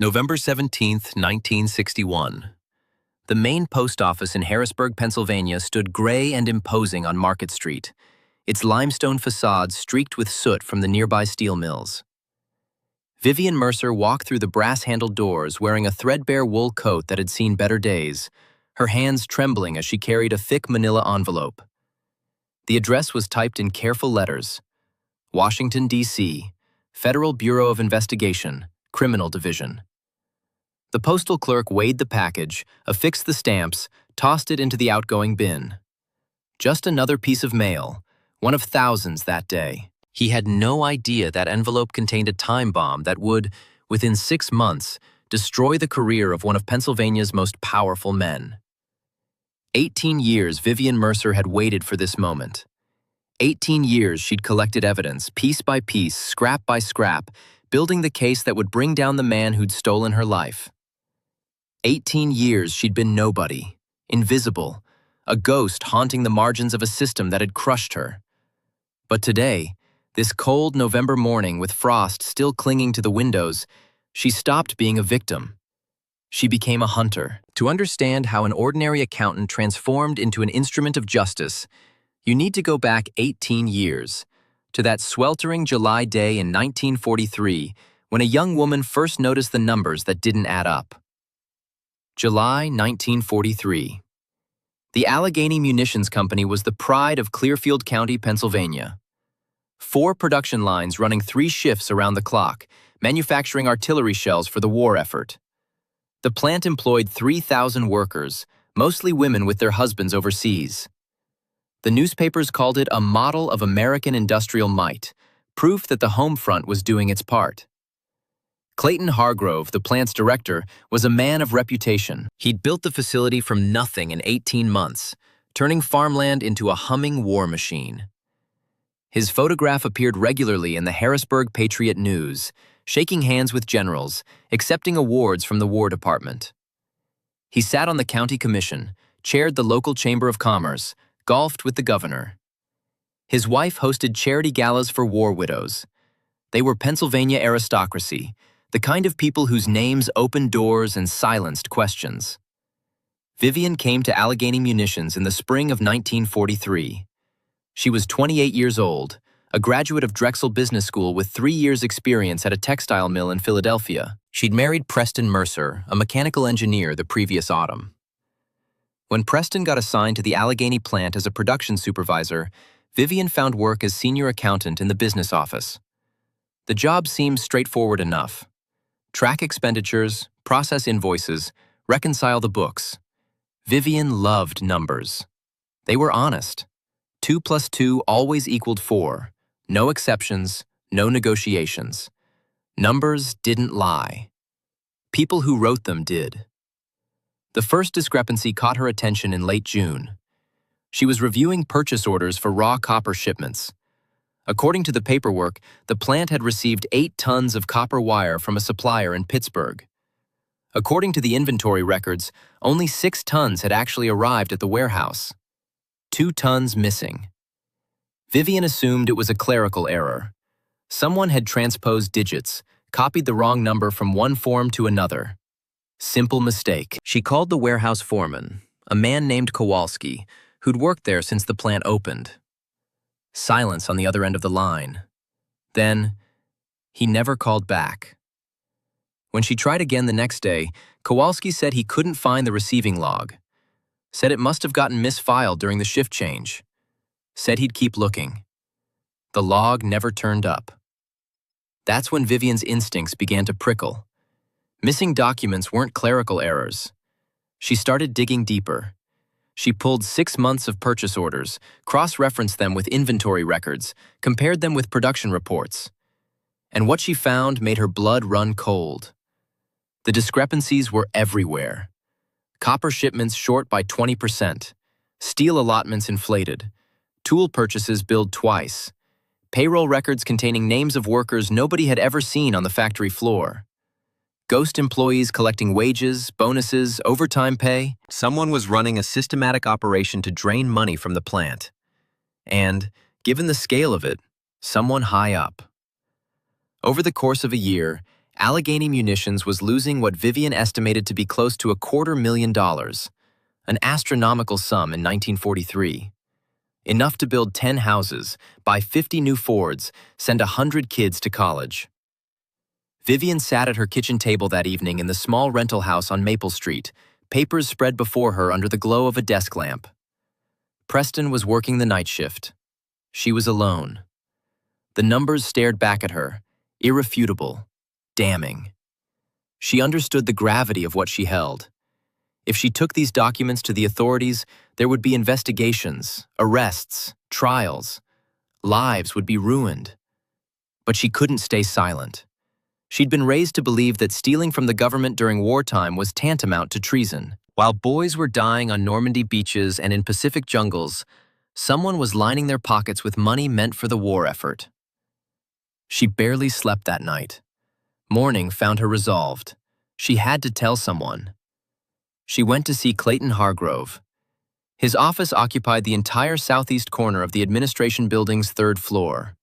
November 17, 1961. The main post office in Harrisburg, Pennsylvania stood gray and imposing on Market Street, its limestone facade streaked with soot from the nearby steel mills. Vivian Mercer walked through the brass-handled doors wearing a threadbare wool coat that had seen better days, her hands trembling as she carried a thick manila envelope. The address was typed in careful letters: Washington, D.C., Federal Bureau of Investigation, Criminal Division. The postal clerk weighed the package, affixed the stamps, tossed it into the outgoing bin. Just another piece of mail, one of thousands that day. He had no idea that envelope contained a time bomb that would, within 6 months, destroy the career of one of Pennsylvania's most powerful men. 18 years Vivian Mercer had waited for this moment. 18 years she'd collected evidence, piece by piece, scrap by scrap, building the case that would bring down the man who'd stolen her life. 18 years she'd been nobody, invisible, a ghost haunting the margins of a system that had crushed her. But today, this cold November morning with frost still clinging to the windows, she stopped being a victim. She became a hunter. To understand how an ordinary accountant transformed into an instrument of justice, you need to go back 18 years, to that sweltering July day in 1943, when a young woman first noticed the numbers that didn't add up. July 1943. The Allegheny Munitions Company was the pride of Clearfield County, Pennsylvania. 4 production lines running 3 shifts around the clock, manufacturing artillery shells for the war effort. The plant employed 3,000 workers, mostly women with their husbands overseas. The newspapers called it a model of American industrial might, proof that the home front was doing its part. Clayton Hargrove, the plant's director, was a man of reputation. He'd built the facility from nothing in 18 months, turning farmland into a humming war machine. His photograph appeared regularly in the Harrisburg Patriot News, shaking hands with generals, accepting awards from the War Department. He sat on the county commission, chaired the local chamber of commerce, golfed with the governor. His wife hosted charity galas for war widows. They were Pennsylvania aristocracy, the kind of people whose names opened doors and silenced questions. Vivian came to Allegheny Munitions in the spring of 1943. She was 28 years old, a graduate of Drexel Business School with 3 years' experience at a textile mill in Philadelphia. She'd married Preston Mercer, a mechanical engineer, the previous autumn. When Preston got assigned to the Allegheny plant as a production supervisor, Vivian found work as senior accountant in the business office. The job seemed straightforward enough. Track expenditures, process invoices, reconcile the books. Vivian loved numbers. They were honest. 2 + 2 always equaled 4. No exceptions, no negotiations. Numbers didn't lie. People who wrote them did. The first discrepancy caught her attention in late June. She was reviewing purchase orders for raw copper shipments. According to the paperwork, the plant had received 8 tons of copper wire from a supplier in Pittsburgh. According to the inventory records, only 6 tons had actually arrived at the warehouse. 2 tons missing. Vivian assumed it was a clerical error. Someone had transposed digits, copied the wrong number from one form to another. Simple mistake. She called the warehouse foreman, a man named Kowalski, who'd worked there since the plant opened. Silence on the other end of the line. Then, he never called back. When she tried again the next day, Kowalski said he couldn't find the receiving log. Said it must have gotten misfiled during the shift change. Said he'd keep looking. The log never turned up. That's when Vivian's instincts began to prickle. Missing documents weren't clerical errors. She started digging deeper. She pulled 6 months of purchase orders, cross-referenced them with inventory records, compared them with production reports. And what she found made her blood run cold. The discrepancies were everywhere. Copper shipments short by 20%, steel allotments inflated, tool purchases billed twice, payroll records containing names of workers nobody had ever seen on the factory floor. Ghost employees collecting wages, bonuses, overtime pay. Someone was running a systematic operation to drain money from the plant. And, given the scale of it, someone high up. Over the course of a year, Allegheny Munitions was losing what Vivian estimated to be close to $250,000, an astronomical sum in 1943. Enough to build 10 houses, buy 50 new Fords, send 100 kids to college. Vivian sat at her kitchen table that evening in the small rental house on Maple Street, papers spread before her under the glow of a desk lamp. Preston was working the night shift. She was alone. The numbers stared back at her, irrefutable, damning. She understood the gravity of what she held. If she took these documents to the authorities, there would be investigations, arrests, trials. Lives would be ruined. But she couldn't stay silent. She'd been raised to believe that stealing from the government during wartime was tantamount to treason. While boys were dying on Normandy beaches and in Pacific jungles, someone was lining their pockets with money meant for the war effort. She barely slept that night. Morning found her resolved. She had to tell someone. She went to see Clayton Hargrove. His office occupied the entire southeast corner of the administration building's third floor.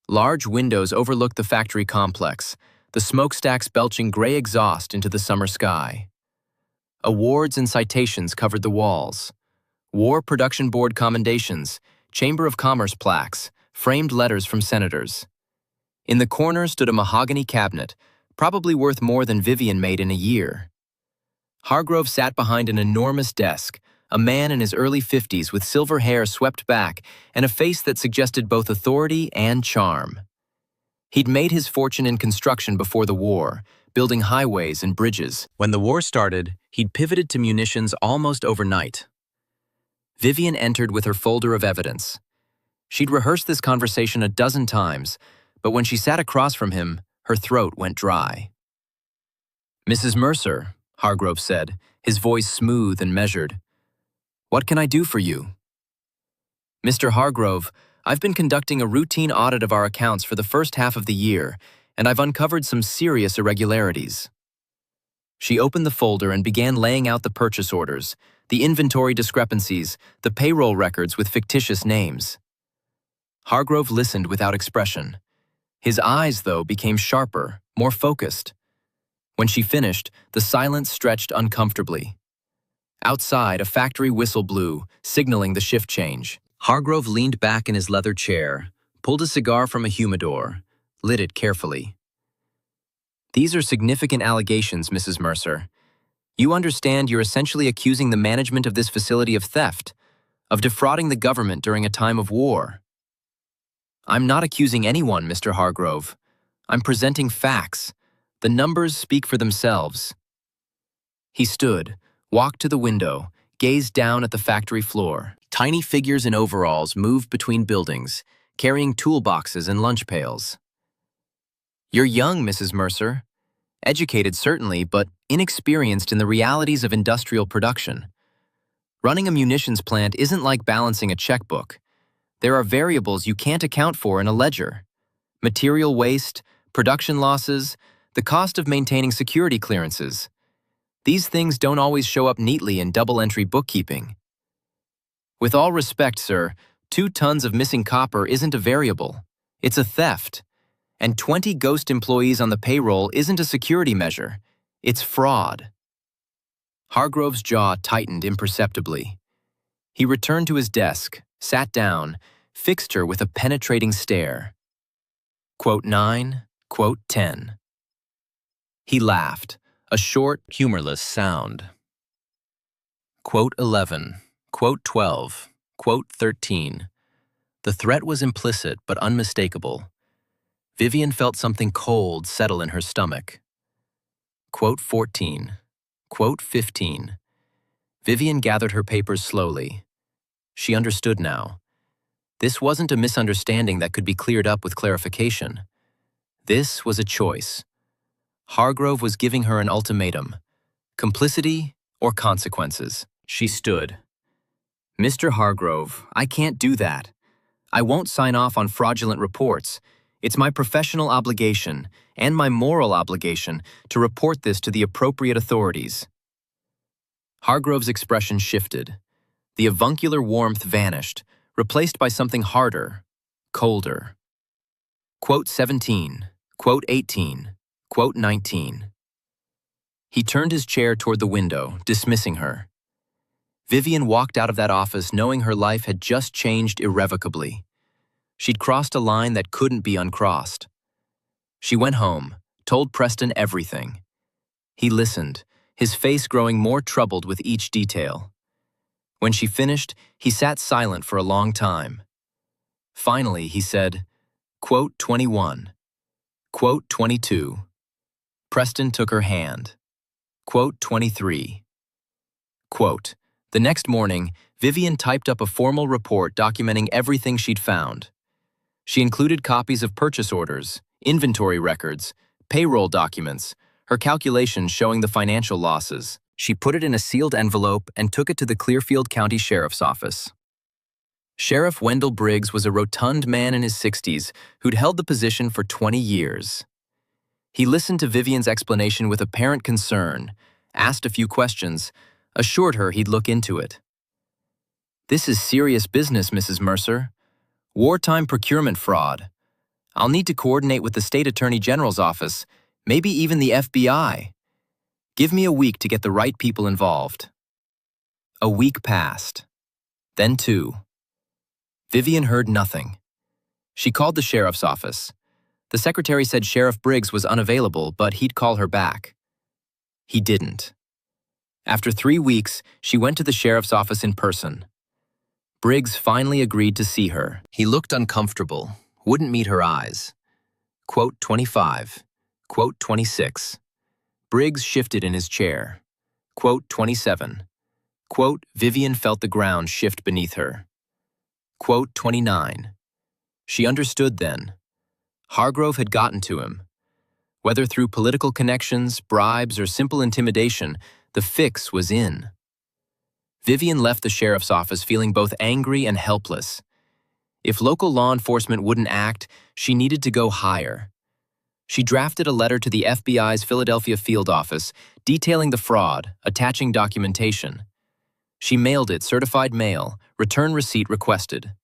Large windows overlooked the factory complex, the smokestacks belching gray exhaust into the summer sky. Awards and citations covered the walls. War Production Board commendations, Chamber of Commerce plaques, framed letters from senators. In the corner stood a mahogany cabinet, probably worth more than Vivian made in a year. Hargrove sat behind an enormous desk, a man in his early 50s with silver hair swept back and a face that suggested both authority and charm. He'd made his fortune in construction before the war, building highways and bridges. When the war started, he'd pivoted to munitions almost overnight. Vivian entered with her folder of evidence. She'd rehearsed this conversation a dozen times, but when she sat across from him, her throat went dry. "Mrs. Mercer," Hargrove said, his voice smooth and measured. "What can I do for you?" "Mr. Hargrove, I've been conducting a routine audit of our accounts for the first half of the year, and I've uncovered some serious irregularities." She opened the folder and began laying out the purchase orders, the inventory discrepancies, the payroll records with fictitious names. Hargrove listened without expression. His eyes, though, became sharper, more focused. When she finished, the silence stretched uncomfortably. Outside, a factory whistle blew, signaling the shift change. Hargrove leaned back in his leather chair, pulled a cigar from a humidor, lit it carefully. "These are significant allegations, Mrs. Mercer. You understand you're essentially accusing the management of this facility of theft, of defrauding the government during a time of war." "I'm not accusing anyone, Mr. Hargrove. I'm presenting facts. The numbers speak for themselves." He stood, walked to the window, gazed down at the factory floor. Tiny figures in overalls moved between buildings, carrying toolboxes and lunch pails. "You're young, Mrs. Mercer. Educated, certainly, but inexperienced in the realities of industrial production. Running a munitions plant isn't like balancing a checkbook. There are variables you can't account for in a ledger. Material waste, production losses, the cost of maintaining security clearances. These things don't always show up neatly in double-entry bookkeeping. With all respect, sir, 2 tons of missing copper isn't a variable. It's a theft. And 20 ghost employees on the payroll isn't a security measure. It's fraud." Hargrove's jaw tightened imperceptibly. He returned to his desk, sat down, fixed her with a penetrating stare. Quote 9, quote 10. He laughed, a short, humorless sound. Quote 11, quote 12, quote 13. The threat was implicit but unmistakable. Vivian felt something cold settle in her stomach. Quote 14, quote 15. Vivian gathered her papers slowly. She understood now. This wasn't a misunderstanding that could be cleared up with clarification. This was a choice. Hargrove was giving her an ultimatum: complicity or consequences. She stood. "Mr. Hargrove, I can't do that. I won't sign off on fraudulent reports. It's my professional obligation, and my moral obligation, to report this to the appropriate authorities." Hargrove's expression shifted. The avuncular warmth vanished, replaced by something harder, colder. Quote 17, quote 18, Quote 19. He turned his chair toward the window, dismissing her. Vivian walked out of that office knowing her life had just changed irrevocably. She'd crossed a line that couldn't be uncrossed. She went home, told Preston everything. He listened, his face growing more troubled with each detail. When she finished, he sat silent for a long time. Finally, he said, Quote 21. Quote 22. Preston took her hand. Quote 23. Quote, the next morning, Vivian typed up a formal report documenting everything she'd found. She included copies of purchase orders, inventory records, payroll documents, her calculations showing the financial losses. She put it in a sealed envelope and took it to the Clearfield County Sheriff's Office. Sheriff Wendell Briggs was a rotund man in his 60s who'd held the position for 20 years. He listened to Vivian's explanation with apparent concern, asked a few questions, assured her he'd look into it. This is serious business, Mrs. Mercer. Wartime procurement fraud. I'll need to coordinate with the State Attorney General's office, maybe even the FBI. Give me a week to get the right people involved. A week passed. Then 2. Vivian heard nothing. She called the sheriff's office. The secretary said Sheriff Briggs was unavailable, but he'd call her back. He didn't. After 3 weeks, she went to the sheriff's office in person. Briggs finally agreed to see her. He looked uncomfortable, wouldn't meet her eyes. Quote 25. Quote 26. Briggs shifted in his chair. Quote 27. Quote, Vivian felt the ground shift beneath her. Quote 29. She understood then. Hargrove had gotten to him. Whether through political connections, bribes, or simple intimidation, the fix was in. Vivian left the sheriff's office feeling both angry and helpless. If local law enforcement wouldn't act, she needed to go higher. She drafted a letter to the FBI's Philadelphia field office detailing the fraud, attaching documentation. She mailed it certified mail, return receipt requested.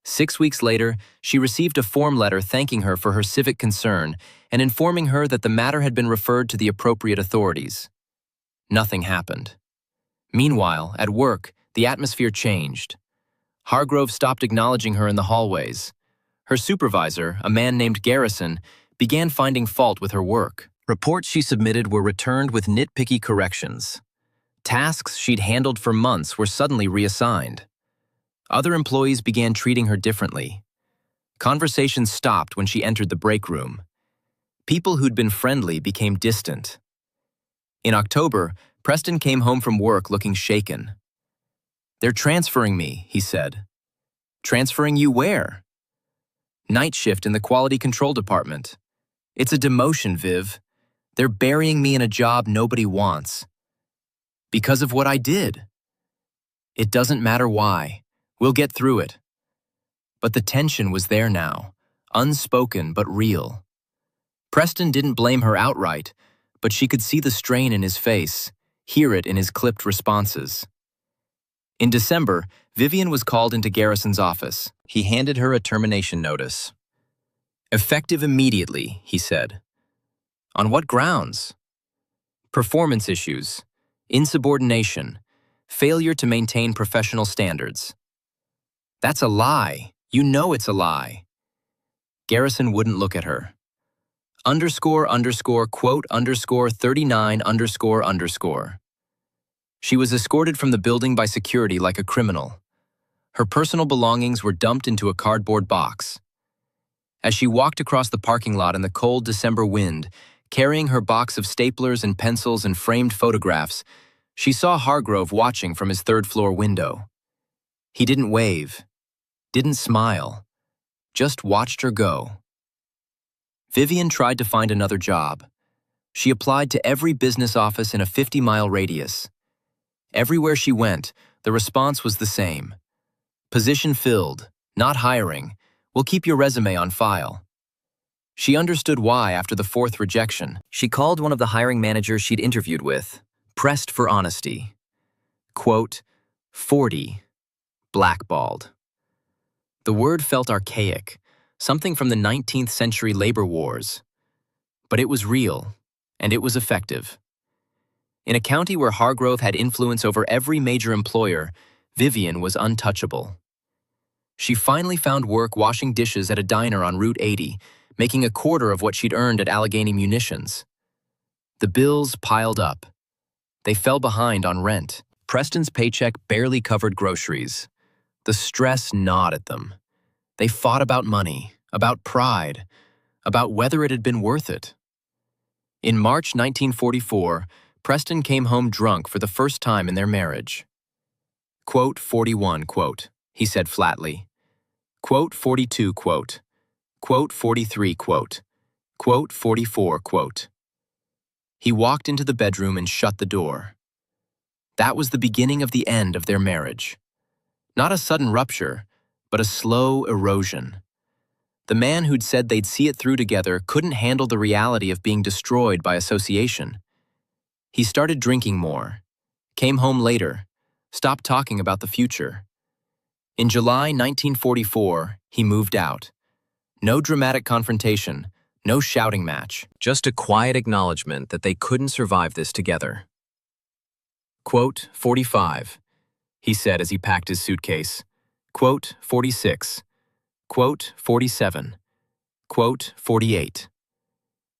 6 weeks later, she received a form letter thanking her for her civic concern and informing her that the matter had been referred to the appropriate authorities. Nothing happened. Meanwhile, at work, the atmosphere changed. Hargrove stopped acknowledging her in the hallways. Her supervisor, a man named Garrison, began finding fault with her work. Reports she submitted were returned with nitpicky corrections. Tasks she'd handled for months were suddenly reassigned. Other employees began treating her differently. Conversations stopped when she entered the break room. People who'd been friendly became distant. In October, Preston came home from work looking shaken. They're transferring me, he said. Transferring you where? Night shift in the quality control department. It's a demotion, Viv. They're burying me in a job nobody wants. Because of what I did. It doesn't matter why. We'll get through it. But the tension was there now, unspoken but real. Preston didn't blame her outright, but she could see the strain in his face, hear it in his clipped responses. In December, Vivian was called into Garrison's office. He handed her a termination notice. Effective immediately, he said. On what grounds? Performance issues, insubordination, failure to maintain professional standards. That's a lie. You know it's a lie. Garrison wouldn't look at her. Quote 39 __. She was escorted from the building by security like a criminal. Her personal belongings were dumped into a cardboard box. As she walked across the parking lot in the cold December wind, carrying her box of staplers and pencils and framed photographs, she saw Hargrove watching from his third-floor window. He didn't wave, didn't smile, just watched her go. Vivian tried to find another job. She applied to every business office in a 50-mile radius. Everywhere she went, the response was the same. Position filled, not hiring. We'll keep your resume on file. She understood why after the 4th rejection. She called one of the hiring managers she'd interviewed with, pressed for honesty. Quote, 40, blackballed. The word felt archaic, something from the 19th century labor wars. But it was real, and it was effective. In a county where Hargrove had influence over every major employer, Vivian was untouchable. She finally found work washing dishes at a diner on Route 80, making a quarter of what she'd earned at Allegheny Munitions. The bills piled up. They fell behind on rent. Preston's paycheck barely covered groceries. The stress gnawed at them. They fought about money, about pride, about whether it had been worth it. In March 1944, Preston came home drunk for the first time in their marriage. Quote 41, quote, he said flatly. Quote 42, quote. Quote 43, quote. Quote 44, quote. He walked into the bedroom and shut the door. That was the beginning of the end of their marriage. Not a sudden rupture, but a slow erosion. The man who'd said they'd see it through together couldn't handle the reality of being destroyed by association. He started drinking more, came home later, stopped talking about the future. In July 1944, he moved out. No dramatic confrontation, no shouting match, just a quiet acknowledgement that they couldn't survive this together. Quote 45, he said as he packed his suitcase. Quote 46. Quote 47. Quote 48.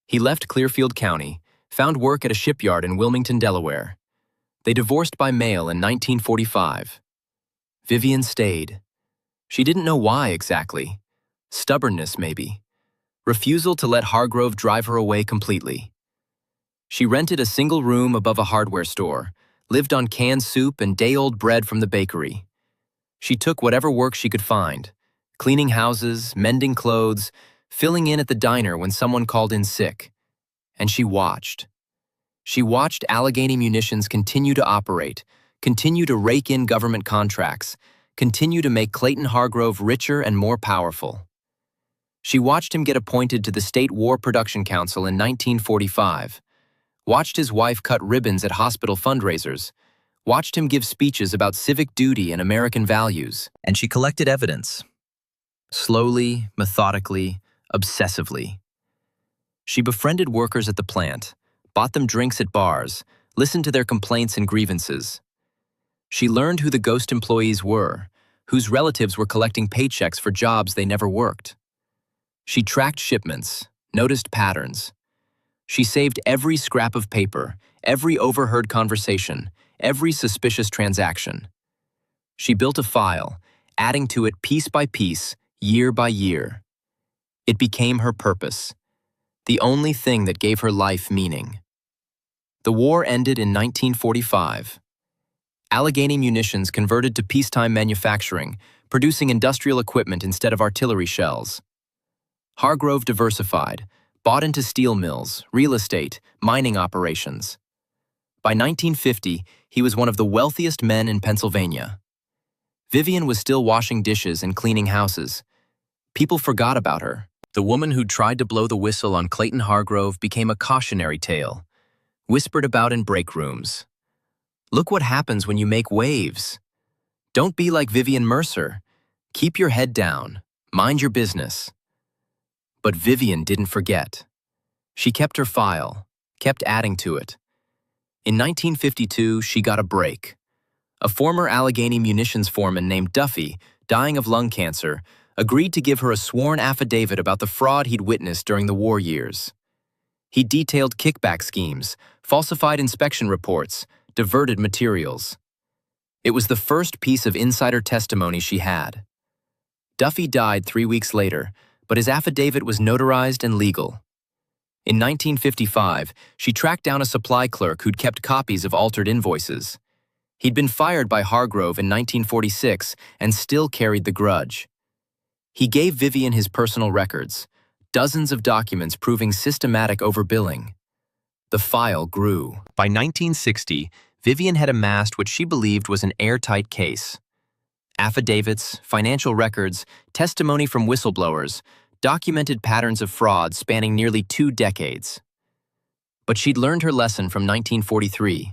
He left Clearfield County, found work at a shipyard in Wilmington, Delaware. They divorced by mail in 1945. Vivian stayed. She didn't know why exactly. Stubbornness, maybe. Refusal to let Hargrove drive her away completely. She rented a single room above a hardware store, lived on canned soup and day-old bread from the bakery. She took whatever work she could find, cleaning houses, mending clothes, filling in at the diner when someone called in sick. And she watched. She watched Allegheny Munitions continue to operate, continue to rake in government contracts, continue to make Clayton Hargrove richer and more powerful. She watched him get appointed to the State War Production Council in 1945, watched his wife cut ribbons at hospital fundraisers, watched him give speeches about civic duty and American values. And she collected evidence. Slowly, methodically, obsessively. She befriended workers at the plant, bought them drinks at bars, listened to their complaints and grievances. She learned who the ghost employees were, whose relatives were collecting paychecks for jobs they never worked. She tracked shipments, noticed patterns. She saved every scrap of paper, every overheard conversation, every suspicious transaction. She built a file, adding to it piece by piece, year by year. It became her purpose, the only thing that gave her life meaning. The war ended in 1945. Allegheny Munitions converted to peacetime manufacturing, producing industrial equipment instead of artillery shells. Hargrove diversified, bought into steel mills, real estate, mining operations. By 1950, he was one of the wealthiest men in Pennsylvania. Vivian was still washing dishes and cleaning houses. People forgot about her. The woman who tried to blow the whistle on Clayton Hargrove became a cautionary tale, whispered about in break rooms. Look what happens when you make waves. Don't be like Vivian Mercer. Keep your head down. Mind your business. But Vivian didn't forget. She kept her file, kept adding to it. In 1952, she got a break. A former Allegheny Munitions foreman named Duffy, dying of lung cancer, agreed to give her a sworn affidavit about the fraud he'd witnessed during the war years. He detailed kickback schemes, falsified inspection reports, diverted materials. It was the first piece of insider testimony she had. Duffy died 3 weeks later, but his affidavit was notarized and legal. In 1955, she tracked down a supply clerk who'd kept copies of altered invoices. He'd been fired by Hargrove in 1946 and still carried the grudge. He gave Vivian his personal records, dozens of documents proving systematic overbilling. The file grew. By 1960, Vivian had amassed what she believed was an airtight case. Affidavits, financial records, testimony from whistleblowers, documented patterns of fraud spanning nearly 2 decades. But she'd learned her lesson from 1943.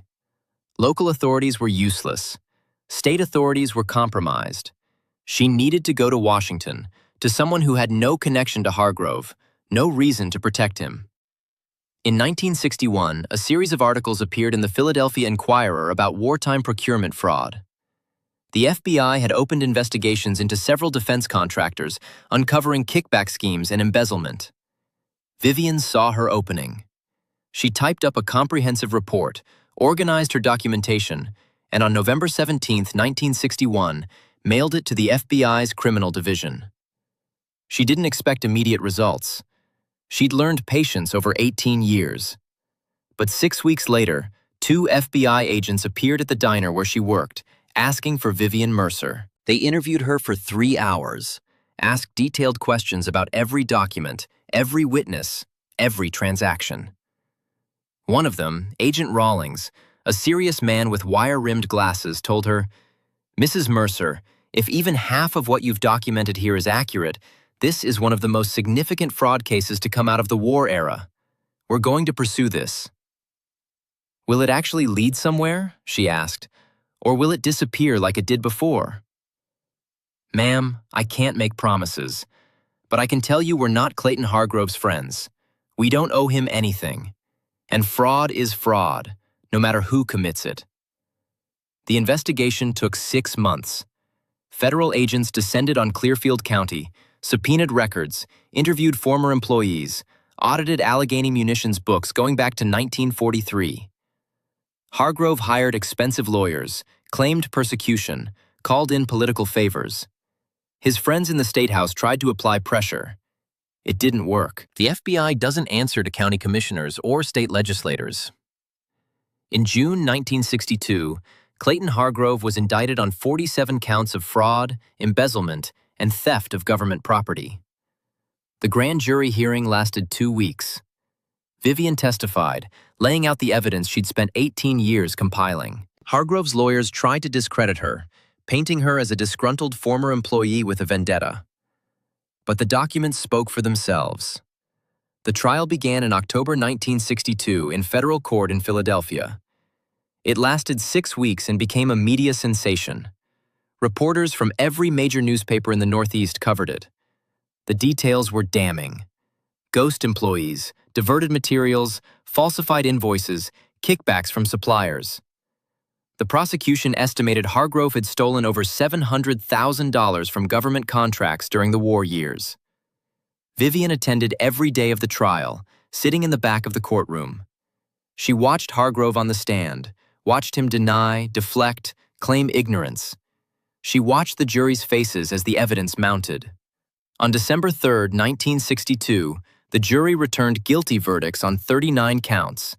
Local authorities were useless. State authorities were compromised. She needed to go to Washington, to someone who had no connection to Hargrove, no reason to protect him. In 1961, a series of articles appeared in the Philadelphia Inquirer about wartime procurement fraud. The FBI had opened investigations into several defense contractors, uncovering kickback schemes and embezzlement. Vivian saw her opening. She typed up a comprehensive report, organized her documentation, and on November 17, 1961, mailed it to the FBI's Criminal Division. She didn't expect immediate results. She'd learned patience over 18 years. But 6 weeks later, 2 FBI agents appeared at the diner where she worked, asking for Vivian Mercer. They interviewed her for 3 hours, asked detailed questions about every document, every witness, every transaction. One of them, Agent Rawlings, a serious man with wire-rimmed glasses, told her, "Mrs. Mercer, if even half of what you've documented here is accurate, this is one of the most significant fraud cases to come out of the war era. We're going to pursue this." "Will it actually lead somewhere?" she asked. "Or will it disappear like it did before?" "Ma'am, I can't make promises, but I can tell you we're not Clayton Hargrove's friends. We don't owe him anything. And fraud is fraud, no matter who commits it." The investigation took 6 months. Federal agents descended on Clearfield County, subpoenaed records, interviewed former employees, audited Allegheny Munitions books going back to 1943. Hargrove hired expensive lawyers, claimed persecution, called in political favors. His friends in the State House tried to apply pressure. It didn't work. The FBI doesn't answer to county commissioners or state legislators. In June 1962, Clayton Hargrove was indicted on 47 counts of fraud, embezzlement, and theft of government property. The grand jury hearing lasted 2 weeks. Vivian testified, laying out the evidence she'd spent 18 years compiling. Hargrove's lawyers tried to discredit her, painting her as a disgruntled former employee with a vendetta. But the documents spoke for themselves. The trial began in October 1962 in federal court in Philadelphia. It lasted 6 weeks and became a media sensation. Reporters from every major newspaper in the Northeast covered it. The details were damning. Ghost employees, diverted materials, falsified invoices, kickbacks from suppliers. The prosecution estimated Hargrove had stolen over $700,000 from government contracts during the war years. Vivian attended every day of the trial, sitting in the back of the courtroom. She watched Hargrove on the stand, watched him deny, deflect, claim ignorance. She watched the jury's faces as the evidence mounted. On December 3, 1962, the jury returned guilty verdicts on 39 counts.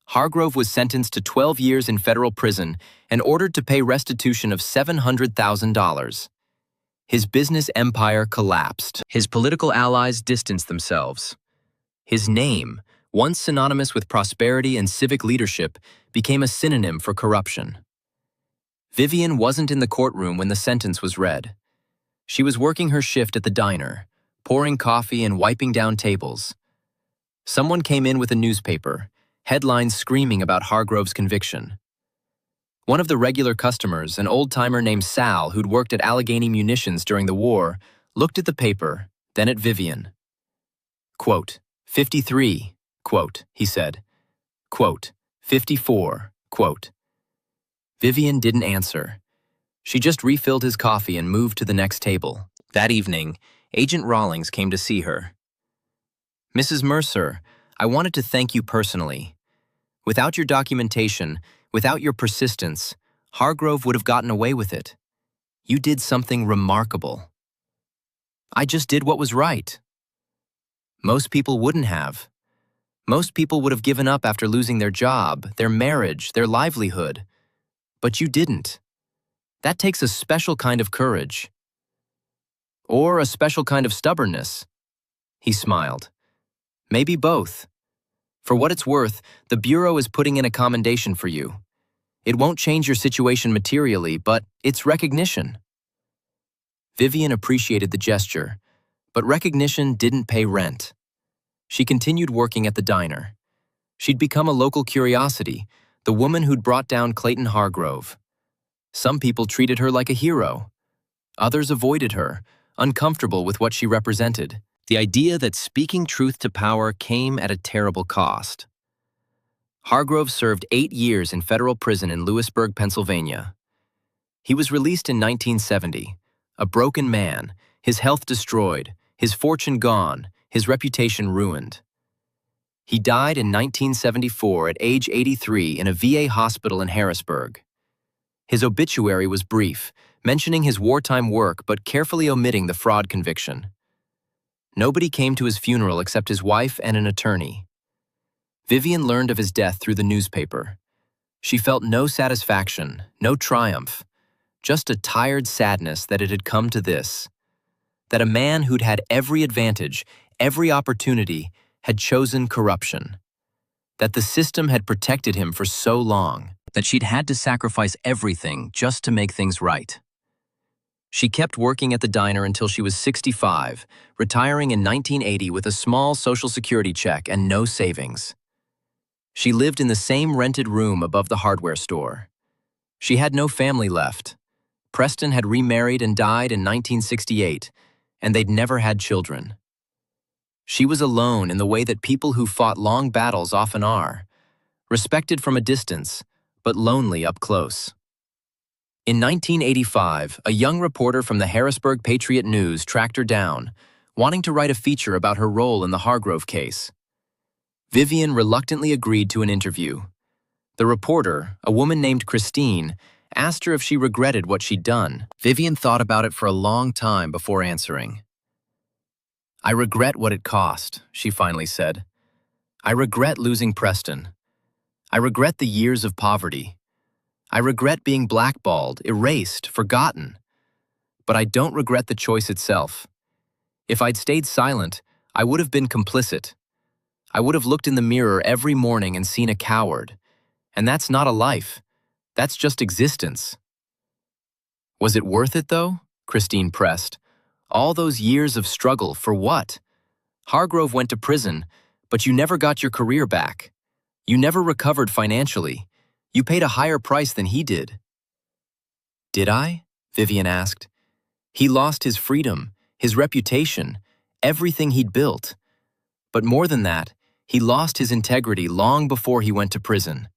Hargrove was sentenced to 12 years in federal prison and ordered to pay restitution of $700,000. His business empire collapsed. His political allies distanced themselves. His name, once synonymous with prosperity and civic leadership, became a synonym for corruption. Vivian wasn't in the courtroom when the sentence was read. She was working her shift at the diner, pouring coffee and wiping down tables. Someone came in with a newspaper, headlines screaming about Hargrove's conviction. One of the regular customers, an old-timer named Sal who'd worked at Allegheny Munitions during the war, looked at the paper, then at Vivian. Quote, 53, quote, he said. Quote, 54, quote. Vivian didn't answer. She just refilled his coffee and moved to the next table. That evening, Agent Rawlings came to see her. "Mrs. Mercer, I wanted to thank you personally. Without your documentation, without your persistence, Hargrove would have gotten away with it. You did something remarkable." "I just did what was right." "Most people wouldn't have. Most people would have given up after losing their job, their marriage, their livelihood. But you didn't. That takes a special kind of courage. Or a special kind of stubbornness." He smiled. "Maybe both. For what it's worth, the Bureau is putting in a commendation for you. It won't change your situation materially, but it's recognition." Vivian appreciated the gesture, but recognition didn't pay rent. She continued working at the diner. She'd become a local curiosity, the woman who'd brought down Clayton Hargrove. Some people treated her like a hero. Others avoided her, uncomfortable with what she represented. The idea that speaking truth to power came at a terrible cost. Hargrove served 8 years in federal prison in Lewisburg, Pennsylvania. He was released in 1970, a broken man, his health destroyed, his fortune gone, his reputation ruined. He died in 1974 at age 83 in a VA hospital in Harrisburg. His obituary was brief, mentioning his wartime work but carefully omitting the fraud conviction. Nobody came to his funeral except his wife and an attorney. Vivian learned of his death through the newspaper. She felt no satisfaction, no triumph, just a tired sadness that it had come to this, that a man who'd had every advantage, every opportunity, had chosen corruption, that the system had protected him for so long, that she'd had to sacrifice everything just to make things right. She kept working at the diner until she was 65, retiring in 1980 with a small Social Security check and no savings. She lived in the same rented room above the hardware store. She had no family left. Preston had remarried and died in 1968, and they'd never had children. She was alone in the way that people who fought long battles often are, respected from a distance, but lonely up close. In 1985, a young reporter from the Harrisburg Patriot News tracked her down, wanting to write a feature about her role in the Hargrove case. Vivian reluctantly agreed to an interview. The reporter, a woman named Christine, asked her if she regretted what she'd done. Vivian thought about it for a long time before answering. "I regret what it cost," she finally said. "I regret losing Preston. I regret the years of poverty. I regret being blackballed, erased, forgotten. But I don't regret the choice itself. If I'd stayed silent, I would have been complicit. I would have looked in the mirror every morning and seen a coward. And that's not a life. That's just existence." "Was it worth it, though?" Christine pressed. "All those years of struggle, for what? Hargrove went to prison, but you never got your career back. You never recovered financially. You paid a higher price than he did." "Did I?" Vivian asked. "He lost his freedom, his reputation, everything he'd built. But more than that, he lost his integrity long before he went to prison.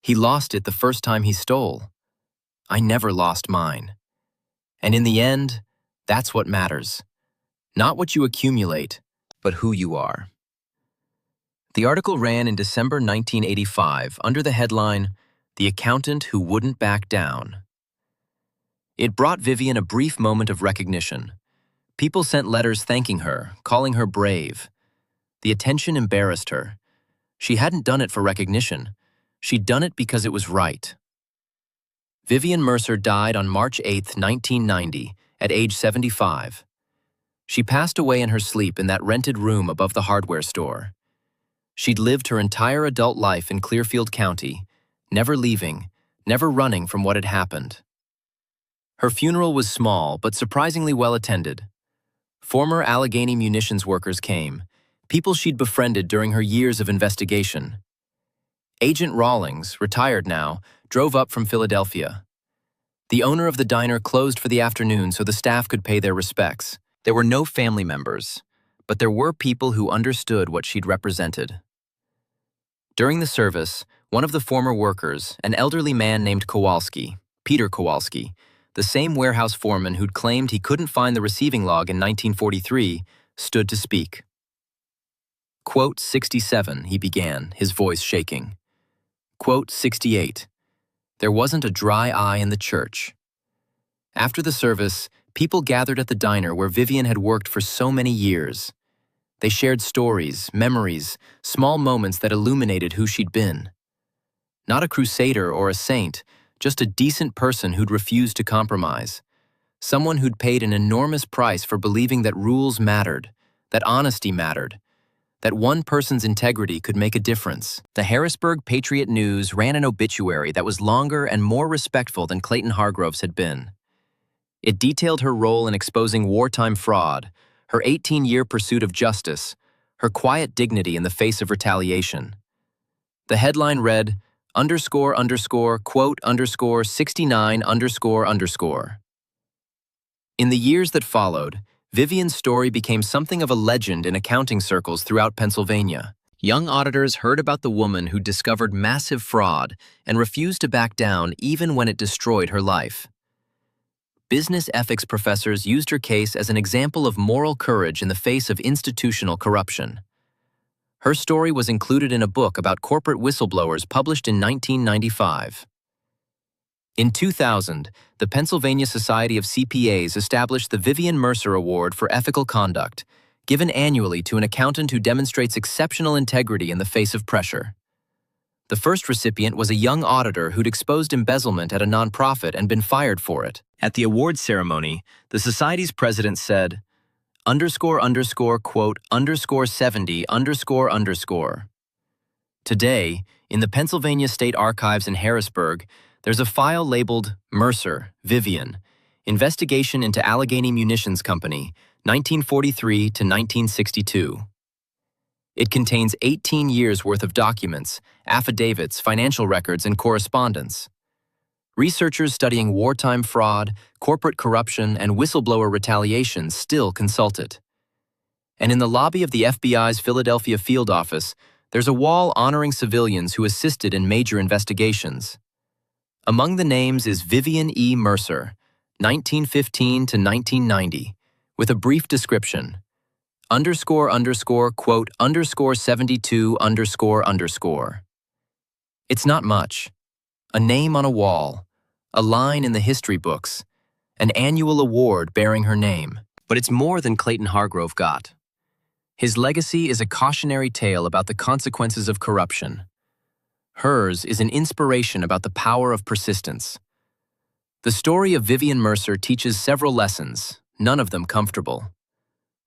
He lost it the first time he stole. I never lost mine. And in the end, that's what matters. Not what you accumulate, but who you are." The article ran in December 1985 under the headline, "The Accountant Who Wouldn't Back Down." It brought Vivian a brief moment of recognition. People sent letters thanking her, calling her brave. The attention embarrassed her. She hadn't done it for recognition. She'd done it because it was right. Vivian Mercer died on March 8, 1990, at age 75. She passed away in her sleep in that rented room above the hardware store. She'd lived her entire adult life in Clearfield County, never leaving, never running from what had happened. Her funeral was small but surprisingly well attended. Former Allegheny munitions workers came, people she'd befriended during her years of investigation. Agent Rawlings, retired now, drove up from Philadelphia. The owner of the diner closed for the afternoon so the staff could pay their respects. There were no family members, but there were people who understood what she'd represented. During the service, one of the former workers, an elderly man named Kowalski, Peter Kowalski, the same warehouse foreman who'd claimed he couldn't find the receiving log in 1943, stood to speak. "Quote 67, he began, his voice shaking. Quote 68, there wasn't a dry eye in the church. After the service, people gathered at the diner where Vivian had worked for so many years. They shared stories, memories, small moments that illuminated who she'd been. Not a crusader or a saint, just a decent person who'd refused to compromise. Someone who'd paid an enormous price for believing that rules mattered, that honesty mattered, that one person's integrity could make a difference." The Harrisburg Patriot News ran an obituary that was longer and more respectful than Clayton Hargrove's had been. It detailed her role in exposing wartime fraud, her 18-year pursuit of justice, her quiet dignity in the face of retaliation. The headline read, __quote_69___. In the years that followed, Vivian's story became something of a legend in accounting circles throughout Pennsylvania. Young auditors heard about the woman who discovered massive fraud and refused to back down even when it destroyed her life. Business ethics professors used her case as an example of moral courage in the face of institutional corruption. Her story was included in a book about corporate whistleblowers published in 1995. In 2000, the Pennsylvania Society of CPAs established the Vivian Mercer Award for Ethical Conduct, given annually to an accountant who demonstrates exceptional integrity in the face of pressure. The first recipient was a young auditor who'd exposed embezzlement at a nonprofit and been fired for it. At the awards ceremony, the Society's president said, quote, _70__. Today, in the Pennsylvania State Archives in Harrisburg, there's a file labeled Mercer, Vivian, Investigation into Allegheny Munitions Company, 1943 to 1962. It contains 18 years' worth of documents, affidavits, financial records, and correspondence. Researchers studying wartime fraud, corporate corruption, and whistleblower retaliation still consult it. And in the lobby of the FBI's Philadelphia field office, there's a wall honoring civilians who assisted in major investigations. Among the names is Vivian E. Mercer, 1915 to 1990, with a brief description. __quote _72__. It's not much. A name on a wall, a line in the history books, an annual award bearing her name. But it's more than Clayton Hargrove got. His legacy is a cautionary tale about the consequences of corruption. Hers is an inspiration about the power of persistence. The story of Vivian Mercer teaches several lessons, none of them comfortable.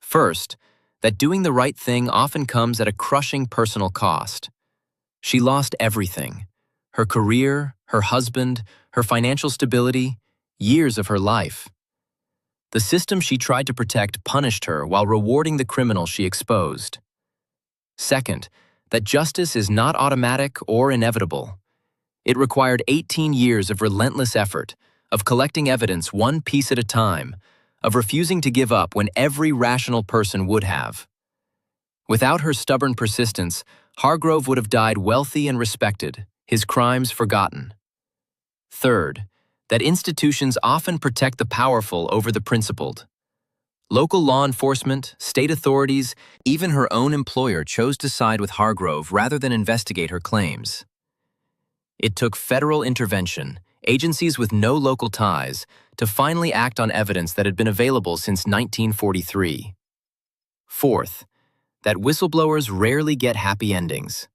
First, that doing the right thing often comes at a crushing personal cost. She lost everything: her career, her husband, her financial stability, years of her life. The system she tried to protect punished her while rewarding the criminal she exposed. Second, that justice is not automatic or inevitable. It required 18 years of relentless effort, of collecting evidence one piece at a time, of refusing to give up when every rational person would have. Without her stubborn persistence, Hargrove would have died wealthy and respected, his crimes forgotten. Third, that institutions often protect the powerful over the principled. Local law enforcement, state authorities, even her own employer chose to side with Hargrove rather than investigate her claims. It took federal intervention, agencies with no local ties, to finally act on evidence that had been available since 1943. Fourth, that whistleblowers rarely get happy endings.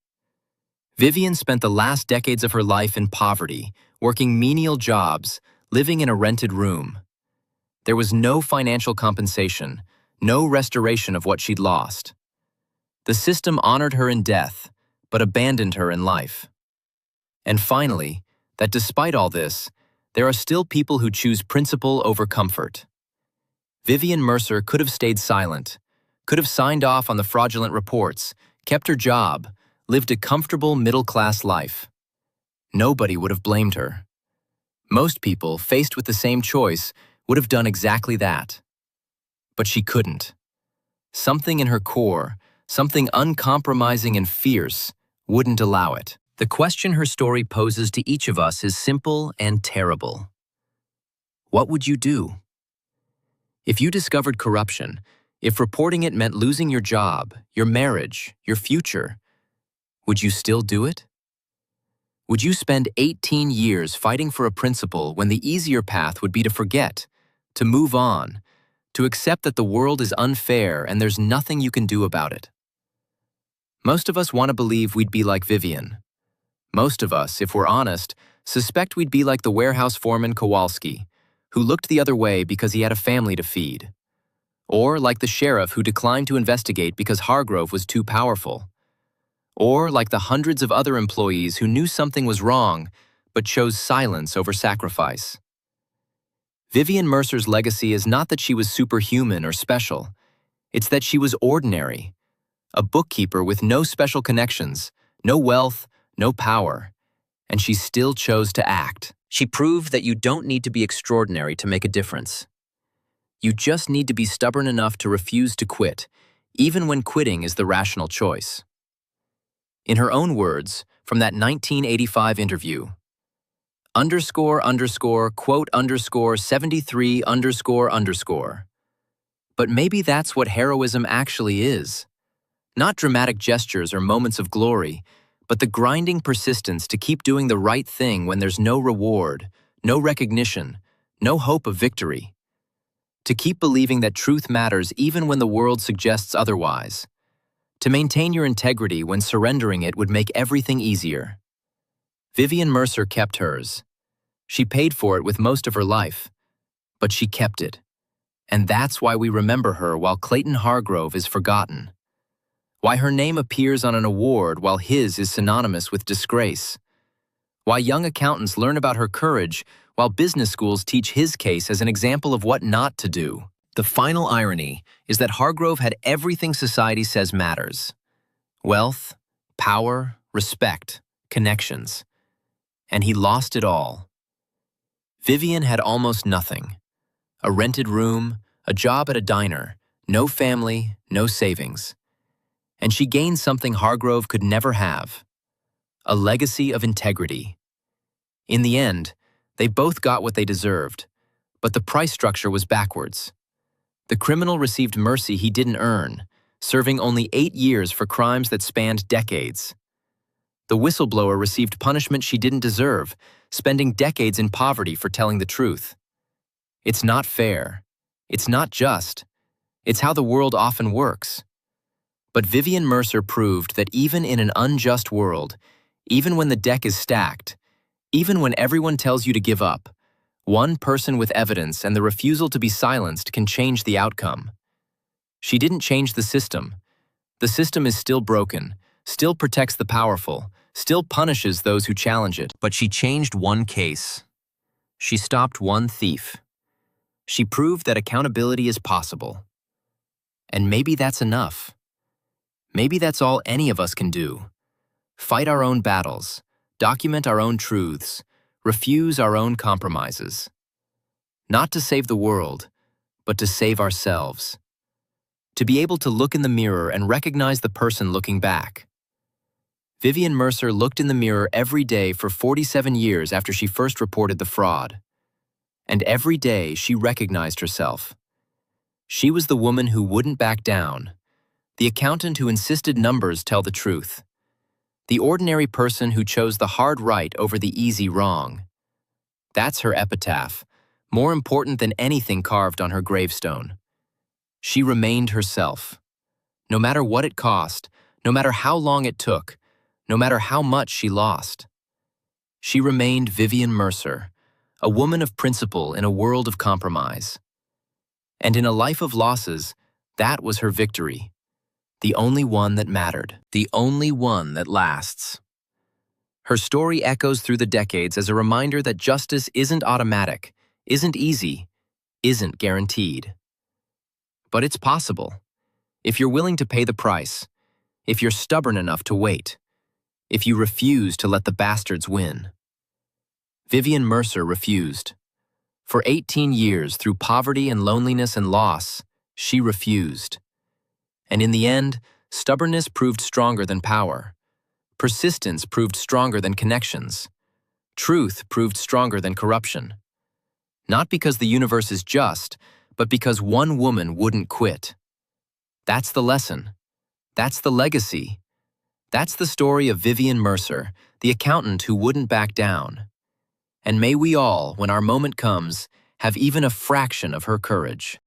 Vivian spent the last decades of her life in poverty, working menial jobs, living in a rented room. There was no financial compensation, no restoration of what she'd lost. The system honored her in death, but abandoned her in life. And finally, that despite all this, there are still people who choose principle over comfort. Vivian Mercer could have stayed silent, could have signed off on the fraudulent reports, kept her job, lived a comfortable middle-class life. Nobody would have blamed her. Most people, faced with the same choice, would have done exactly that. But she couldn't. Something in her core, something uncompromising and fierce, wouldn't allow it. The question her story poses to each of us is simple and terrible. What would you do? If you discovered corruption, if reporting it meant losing your job, your marriage, your future, would you still do it? Would you spend 18 years fighting for a principle when the easier path would be to forget, to move on, to accept that the world is unfair and there's nothing you can do about it? Most of us want to believe we'd be like Vivian. Most of us, if we're honest, suspect we'd be like the warehouse foreman Kowalski, who looked the other way because he had a family to feed. Or like the sheriff who declined to investigate because Hargrove was too powerful. Or like the hundreds of other employees who knew something was wrong but chose silence over sacrifice. Vivian Mercer's legacy is not that she was superhuman or special. It's that she was ordinary. A bookkeeper with no special connections, no wealth, no power. And she still chose to act. She proved that you don't need to be extraordinary to make a difference. You just need to be stubborn enough to refuse to quit, even when quitting is the rational choice. In her own words, from that 1985 interview, quote 73 __. But maybe that's what heroism actually is. Not dramatic gestures or moments of glory, but the grinding persistence to keep doing the right thing when there's no reward, no recognition, no hope of victory. To keep believing that truth matters even when the world suggests otherwise. To maintain your integrity when surrendering it would make everything easier. Vivian Mercer kept hers. She paid for it with most of her life, but she kept it. And that's why we remember her while Clayton Hargrove is forgotten. Why her name appears on an award while his is synonymous with disgrace. Why young accountants learn about her courage while business schools teach his case as an example of what not to do. The final irony is that Hargrove had everything society says matters: wealth, power, respect, connections. And he lost it all. Vivian had almost nothing. A rented room, a job at a diner, no family, no savings. And she gained something Hargrove could never have: a legacy of integrity. In the end, they both got what they deserved, but the price structure was backwards. The criminal received mercy he didn't earn, serving only 8 years for crimes that spanned decades. The whistleblower received punishment she didn't deserve, spending decades in poverty for telling the truth. It's not fair. It's not just. It's how the world often works. But Vivian Mercer proved that even in an unjust world, even when the deck is stacked, even when everyone tells you to give up, one person with evidence and the refusal to be silenced can change the outcome. She didn't change the system. The system is still broken, still protects the powerful, still punishes those who challenge it. But she changed one case. She stopped one thief. She proved that accountability is possible. And maybe that's enough. Maybe that's all any of us can do. Fight our own battles, document our own truths, refuse our own compromises. Not to save the world, but to save ourselves. To be able to look in the mirror and recognize the person looking back. Vivian Mercer looked in the mirror every day for 47 years after she first reported the fraud. And every day she recognized herself. She was the woman who wouldn't back down, the accountant who insisted numbers tell the truth, the ordinary person who chose the hard right over the easy wrong. That's her epitaph, more important than anything carved on her gravestone. She remained herself. No matter what it cost, no matter how long it took, no matter how much she lost. She remained Vivian Mercer, a woman of principle in a world of compromise. And in a life of losses, that was her victory. The only one that mattered. The only one that lasts. Her story echoes through the decades as a reminder that justice isn't automatic, isn't easy, isn't guaranteed. But it's possible. If you're willing to pay the price, if you're stubborn enough to wait, if you refuse to let the bastards win. Vivian Mercer refused. For 18 years, through poverty and loneliness and loss, she refused. And in the end, stubbornness proved stronger than power. Persistence proved stronger than connections. Truth proved stronger than corruption. Not because the universe is just, but because one woman wouldn't quit. That's the lesson. That's the legacy. That's the story of Vivian Mercer, the accountant who wouldn't back down. And may we all, when our moment comes, have even a fraction of her courage.